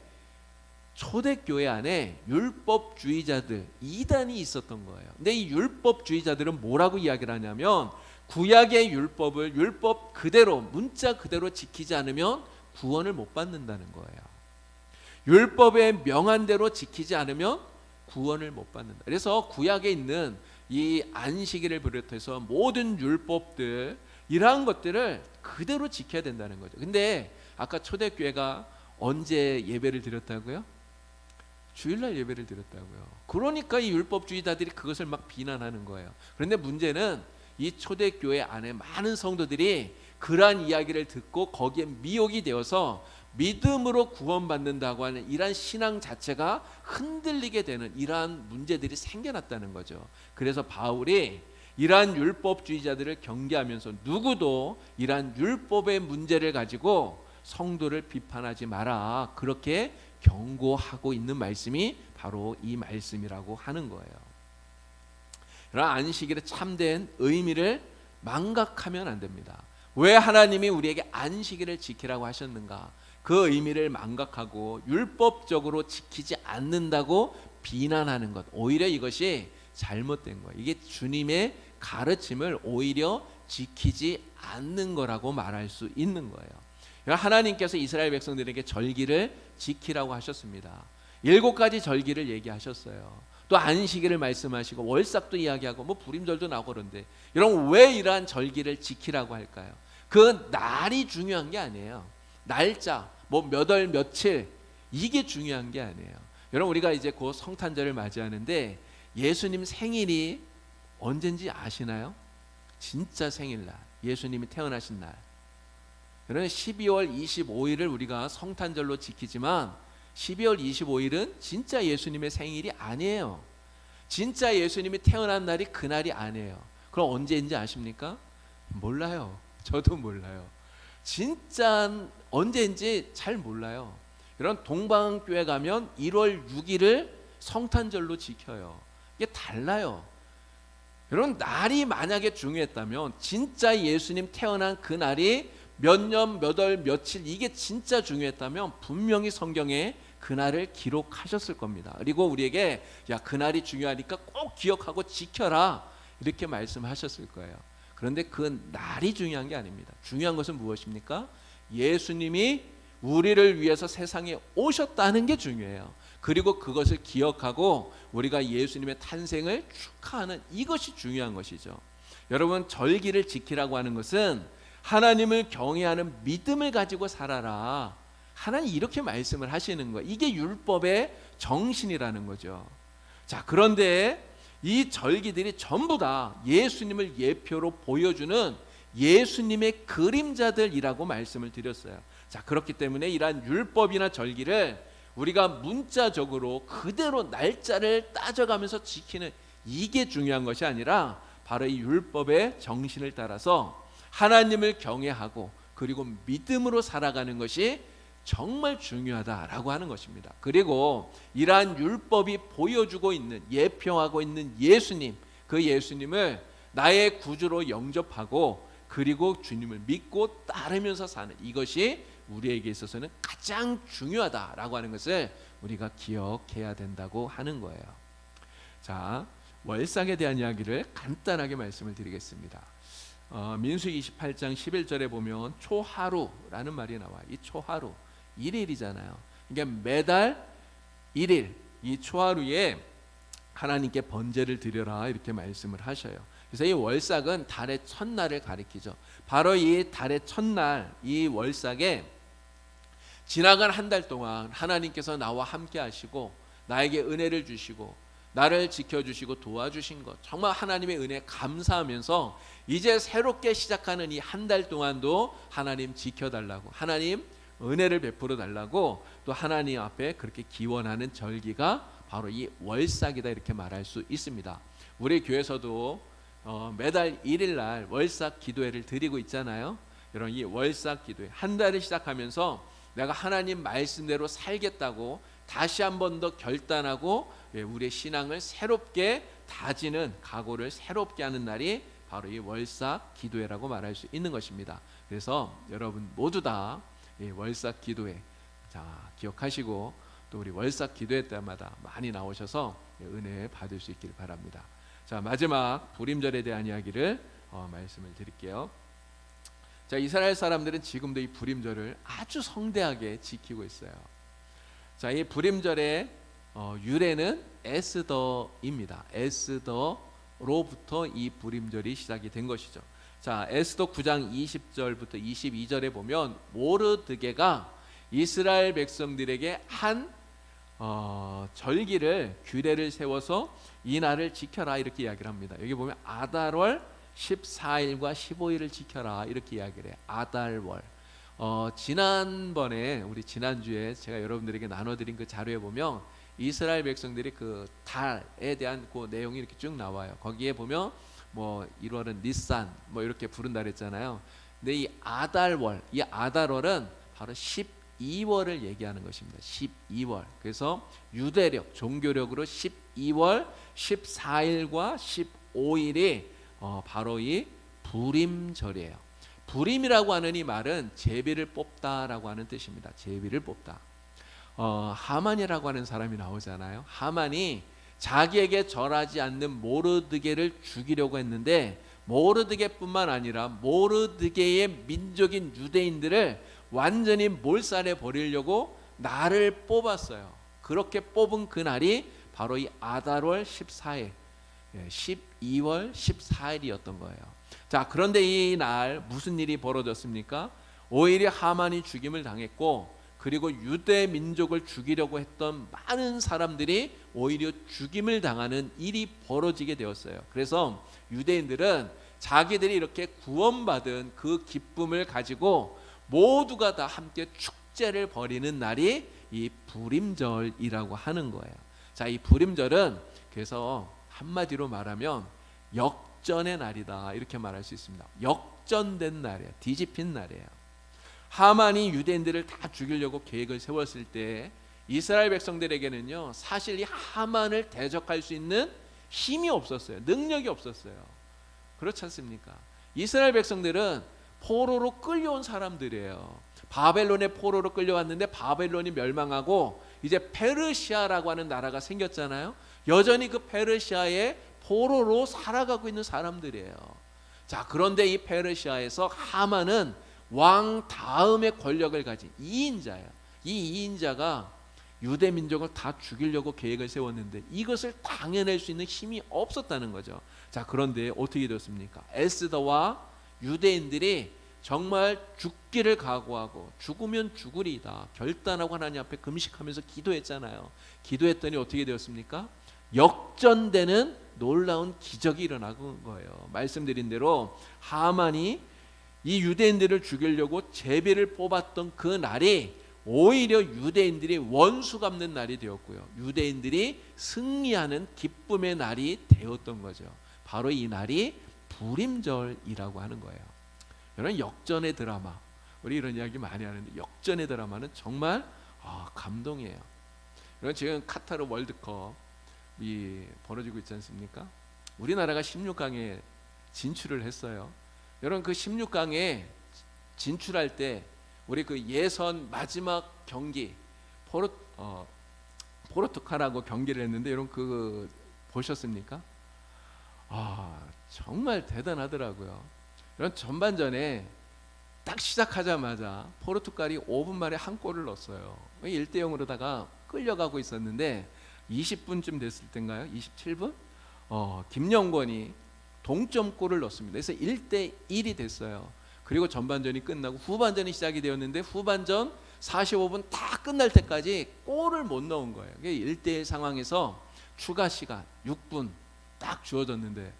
초대교회 안에 율법주의자들 이단이 있었던 거예요. 근데 이 율법주의자들은 뭐라고 이야기를 하냐면 구약의 율법을 율법 그대로 문자 그대로 지키지 않으면 구원을 못 받는다는 거예요. 율법의 명한 대로 지키지 않으면 구원을 못 받는다. 그래서 구약에 있는 이 안식일을 비롯해서 모든 율법들 이러한 것들을 그대로 지켜야 된다는 거죠. 근데 아까 초대교회가 언제 예배를 드렸다고요? 주일날 예배를 드렸다고요. 그러니까 이 율법주의자들이 그것을 막 비난하는 거예요. 그런데 문제는 이 초대교회 안에 많은 성도들이 그러한 이야기를 듣고 거기에 미혹이 되어서 믿음으로 구원받는다고 하는 이러한 신앙 자체가 흔들리게 되는 이러한 문제들이 생겨났다는 거죠. 그래서 바울이 이러한 율법주의자들을 경계하면서 누구도 이러한 율법의 문제를 가지고 성도를 비판하지 마라 그렇게 경고하고 있는 말씀이 바로 이 말씀이라고 하는 거예요. 그러나 안식일의 참된 의미를 망각하면 안 됩니다. 왜 하나님이 우리에게 안식일을 지키라고 하셨는가? 그 의미를 망각하고 율법적으로 지키지 않는다고 비난하는 것, 오히려 이것이 잘못된 거예요. 이게 주님의 가르침을 오히려 지키지 않는 거라고 말할 수 있는 거예요. 하나님께서 이스라엘 백성들에게 절기를 지키라고 하셨습니다. 7가지 절기를 얘기하셨어요. 또 안식일을 말씀하시고 월삭도 이야기하고 뭐 불임절도 나오고 그런데 여러분 왜 이러한 절기를 지키라고 할까요? 그 날이 중요한 게 아니에요. 날짜 뭐 몇 월 며칠 이게 중요한 게 아니에요. 여러분 우리가 이제 곧 성탄절을 맞이하는데 예수님 생일이 언젠지 아시나요? 진짜 생일날 예수님이 태어나신 날 여러분 12월 25일을 우리가 성탄절로 지키지만 12월 25일은 진짜 예수님의 생일이 아니에요. 진짜 예수님이 태어난 날이 그날이 아니에요. 그럼 언제인지 아십니까? 몰라요. 저도 몰라요. 진짜 언제인지 잘 몰라요. 이런 동방교회 가면 1월 6일을 성탄절로 지켜요. 이게 달라요. 여러분, 날이 만약에 중요했다면 진짜 예수님 태어난 그 날이 몇 년, 몇 월, 며칠, 이게 진짜 중요했다면 분명히 성경에 그날을 기록하셨을 겁니다. 그리고 우리에게 야, 그날이 중요하니까 꼭 기억하고 지켜라, 이렇게 말씀하셨을 거예요. 그런데 그 날이 중요한 게 아닙니다. 중요한 것은 무엇입니까? 예수님이 우리를 위해서 세상에 오셨다는 게 중요해요. 그리고 그것을 기억하고 우리가 예수님의 탄생을 축하하는, 이것이 중요한 것이죠. 여러분, 절기를 지키라고 하는 것은 하나님을 경외하는 믿음을 가지고 살아라, 하나님 이렇게 말씀을 하시는 거예요. 이게 율법의 정신이라는 거죠. 자, 그런데 이 절기들이 전부 다 예수님을 예표로 보여주는 예수님의 그림자들이라고 말씀을 드렸어요. 자, 그렇기 때문에 이러한 율법이나 절기를 우리가 문자적으로 그대로 날짜를 따져가면서 지키는, 이게 중요한 것이 아니라 바로 이 율법의 정신을 따라서 하나님을 경외하고 그리고 믿음으로 살아가는 것이 정말 중요하다라고 하는 것입니다. 그리고 이러한 율법이 보여주고 있는, 예표하고 있는 예수님, 그 예수님을 나의 구주로 영접하고 그리고 주님을 믿고 따르면서 사는, 이것이 우리에게 있어서는 가장 중요하다라고 하는 것을 우리가 기억해야 된다고 하는 거예요. 자, 월삭에 대한 이야기를 간단하게 말씀을 드리겠습니다. 민수기 28장 11절에 보면 초하루라는 말이 나와요. 이 초하루 1일이잖아요. 그러니까 매달 1일 이 초하루에 하나님께 번제를 드려라, 이렇게 말씀을 하셔요. 그래서 이 월삭은 달의 첫날을 가리키죠. 바로 이 달의 첫날, 이 월삭에 지나간 한 달 동안 하나님께서 나와 함께 하시고 나에게 은혜를 주시고 나를 지켜주시고 도와주신 것, 정말 하나님의 은혜에 감사하면서 이제 새롭게 시작하는 이 한 달 동안도 하나님 지켜달라고, 하나님 은혜를 베풀어 달라고 또 하나님 앞에 그렇게 기원하는 절기가 바로 이 월삭이다, 이렇게 말할 수 있습니다. 우리 교회에서도 매달 1일 날 월삭 기도회를 드리고 있잖아요. 여러분, 이 월삭 기도회 한 달을 시작하면서 내가 하나님 말씀대로 살겠다고 다시 한 번 더 결단하고 우리의 신앙을 새롭게 다지는, 각오를 새롭게 하는 날이 바로 이 월삭 기도회라고 말할 수 있는 것입니다. 그래서 여러분 모두 다 월삭 기도회, 자, 기억하시고 또 우리 월삭 기도회 때마다 많이 나오셔서 은혜 받을 수 있기를 바랍니다. 자, 마지막 부림절에 대한 이야기를 말씀을 드릴게요. 자, 이스라엘 사람들은 지금도 이 부림절을 아주 성대하게 지키고 있어요. 자, 이 부림절의 유래는 에스더입니다. 에스더로부터 이 부림절이 시작이 된 것이죠. 자, 에스더 9장 20절부터 22절에 보면 모르드게가 이스라엘 백성들에게 한 절기를, 규례를 세워서 이 날을 지켜라, 이렇게 이야기를 합니다. 여기 보면 아달월 14일과 15일을 지켜라, 이렇게 이야기를 해요. 아달월. 지난번에 우리 지난주에 제가 여러분들에게 나눠드린 그 자료에 보면 이스라엘 백성들이 그 달에 대한 그 내용이 이렇게 쭉 나와요. 거기에 보면 뭐 1월은 니산 뭐 이렇게 부른다 그랬잖아요. 근데 이 아달월, 이 아달월은 바로 12월을 얘기하는 것입니다. 12월. 그래서 유대력, 종교력으로 12월 14일과 15일이 바로 이 부림절이에요. 부림이라고 하는 이 말은 제비를 뽑다라고 하는 뜻입니다. 제비를 뽑다. 하만이라고 하는 사람이 나오잖아요. 하만이 자기에게 절하지 않는 모르드게를 죽이려고 했는데 모르드게뿐만 아니라 모르드게의 민족인 유대인들을 완전히 몰살해 버리려고 날을 뽑았어요. 그렇게 뽑은 그날이 바로 이 아달월 14일, 12월 14일이었던 거예요. 자, 그런데 이 날 무슨 일이 벌어졌습니까? 오히려 하만이 죽임을 당했고, 그리고 유대 민족을 죽이려고 했던 많은 사람들이 오히려 죽임을 당하는 일이 벌어지게 되었어요. 그래서 유대인들은 자기들이 이렇게 구원받은 그 기쁨을 가지고 모두가 다 함께 축제를 벌이는 날이 이 부림절이라고 하는 거예요. 자, 이 부림절은 그래서 한마디로 말하면 역전의 날이다, 이렇게 말할 수 있습니다. 역전된 날이에요. 뒤집힌 날이에요. 하만이 유대인들을 다 죽이려고 계획을 세웠을 때 이스라엘 백성들에게는요, 사실 이 하만을 대적할 수 있는 힘이 없었어요. 능력이 없었어요. 그렇지 않습니까? 이스라엘 백성들은 포로로 끌려온 사람들이에요. 바벨론의 포로로 끌려왔는데 바벨론이 멸망하고 이제 페르시아라고 하는 나라가 생겼잖아요. 여전히 그 페르시아의 포로로 살아가고 있는 사람들이에요. 자, 그런데 이 페르시아에서 하만은 왕 다음의 권력을 가진 2인자예요. 이 2인자가 유대 민족을 다 죽이려고 계획을 세웠는데 이것을 당해낼 수 있는 힘이 없었다는 거죠. 자, 그런데 어떻게 되었습니까? 에스더와 유대인들이 정말 죽기를 각오하고 죽으면 죽으리이다 결단하고 하나님 앞에 금식하면서 기도했잖아요. 기도했더니 어떻게 되었습니까? 역전되는 놀라운 기적이 일어나는 거예요. 말씀드린 대로 하만이 이 유대인들을 죽이려고 제비를 뽑았던 그 날이 오히려 유대인들이 원수 갚는 날이 되었고요, 유대인들이 승리하는 기쁨의 날이 되었던 거죠. 바로 이 날이 불임절이라고 하는 거예요. 여러분, 역전의 드라마, 우리 이런 이야기 많이 하는데 역전의 드라마는 정말 감동이에요. 여러분, 지금 카타르 월드컵이 벌어지고 있지 않습니까? 우리나라가 16강에 진출을 했어요. 여러분, 그 16강에 진출할 때 우리 그 예선 마지막 경기 포르투갈하고 경기를 했는데 여러분 그 보셨습니까? 정말 대단하더라고요. 여러분, 전반전에 딱 시작하자마자 포르투갈이 5분 만에 한 골을 넣었어요. 1대 0으로다가 끌려가고 있었는데 20분쯤 됐을 때인가요? 27분? 김영권이 동점골을 넣었습니다. 그래서 1대 1이 됐어요. 그리고 전반전이 끝나고 후반전이 시작이 되었는데 후반전 45분 다 끝날 때까지 골을 못 넣은 거예요. 1대 1 상황에서 추가 시간 6분 딱 주어졌는데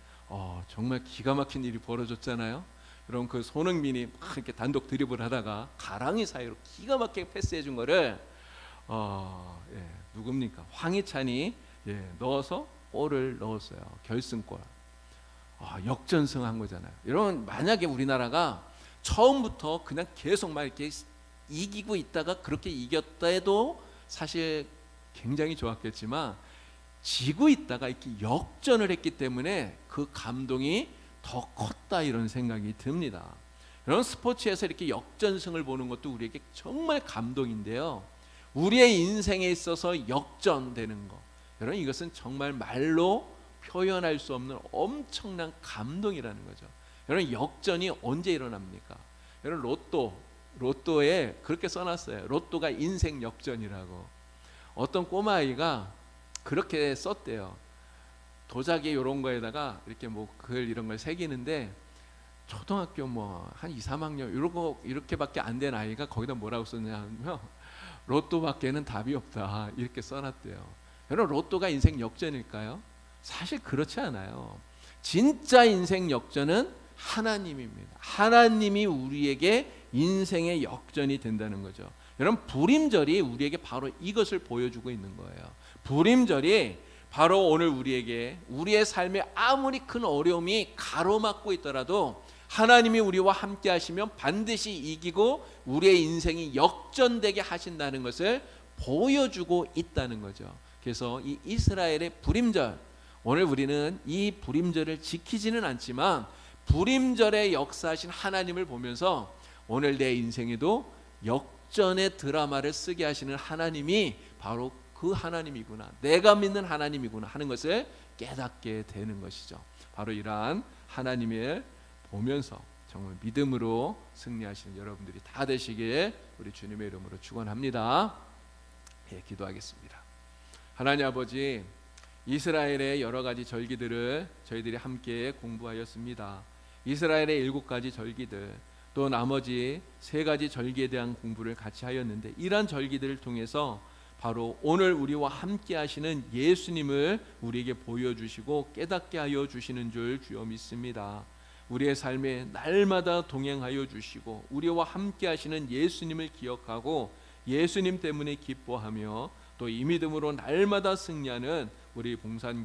정말 기가 막힌 일이 벌어졌잖아요. 여러분, 그 손흥민이 막 이렇게 단독 드리블 하다가 가랑이 사이로 기가 막히게 패스해 준 거를 누굽니까? 황희찬이 넣어서 골을 넣었어요. 결승골. 역전승한 거잖아요. 여러분, 만약에 우리나라가 처음부터 그냥 계속 막 이렇게 이기고 있다가 그렇게 이겼다 해도 사실 굉장히 좋았겠지만 지고 있다가 이렇게 역전을 했기 때문에 그 감동이 더 컸다, 이런 생각이 듭니다. 여러분, 스포츠에서 이렇게 역전승을 보는 것도 우리에게 정말 감동인데요, 우리의 인생에 있어서 역전되는 것, 여러분, 이것은 정말 말로 표현할 수 없는 엄청난 감동이라는 거죠. 여러분, 역전이 언제 일어납니까? 여러분, 로또에 그렇게 써놨어요. 로또가 인생 역전이라고. 어떤 꼬마아이가 그렇게 썼대요. 도자기 이런 거에다가 이렇게 뭐 글 이런 걸 새기는데 초등학교 뭐 한 2, 3학년 이렇게밖에 안 된 아이가 거기다 뭐라고 썼냐면 로또밖에는 답이 없다, 이렇게 써놨대요. 여러분, 로또가 인생 역전일까요? 사실 그렇지 않아요. 진짜 인생 역전은 하나님입니다. 하나님이 우리에게 인생의 역전이 된다는 거죠. 여러분, 불임절이 우리에게 바로 이것을 보여주고 있는 거예요. 불임절이 바로 오늘 우리에게 우리의 삶에 아무리 큰 어려움이 가로막고 있더라도 하나님이 우리와 함께 하시면 반드시 이기고 우리의 인생이 역전되게 하신다는 것을 보여주고 있다는 거죠. 그래서 이 이스라엘의 불임절, 오늘 우리는 이 불임절을 지키지는 않지만 불임절에 역사하신 하나님을 보면서 오늘 내 인생에도 역전의 드라마를 쓰게 하시는 하나님이 바로 그 하나님이구나, 내가 믿는 하나님이구나 하는 것을 깨닫게 되는 것이죠. 바로 이러한 하나님을 보면서 정말 믿음으로 승리하시는 여러분들이 다 되시길 우리 주님의 이름으로 축원합니다. 기도하겠습니다. 하나님 아버지, 이스라엘의 여러 가지 절기들을 저희들이 함께 공부하였습니다. 이스라엘의 7가지 절기들, 또 나머지 3가지 절기에 대한 공부를 같이 하였는데, 이러한 절기들을 통해서 바로 오늘 우리와 함께 하시는 예수님을 우리에게 보여주시고 깨닫게 하여 주시는 줄 주여 믿습니다. 우리의 삶에 날마다 동행하여 주시고 우리와 함께 하시는 예수님을 기억하고 예수님 때문에 기뻐하며 또 이 믿음으로 날마다 승리하는 우리 봉산교회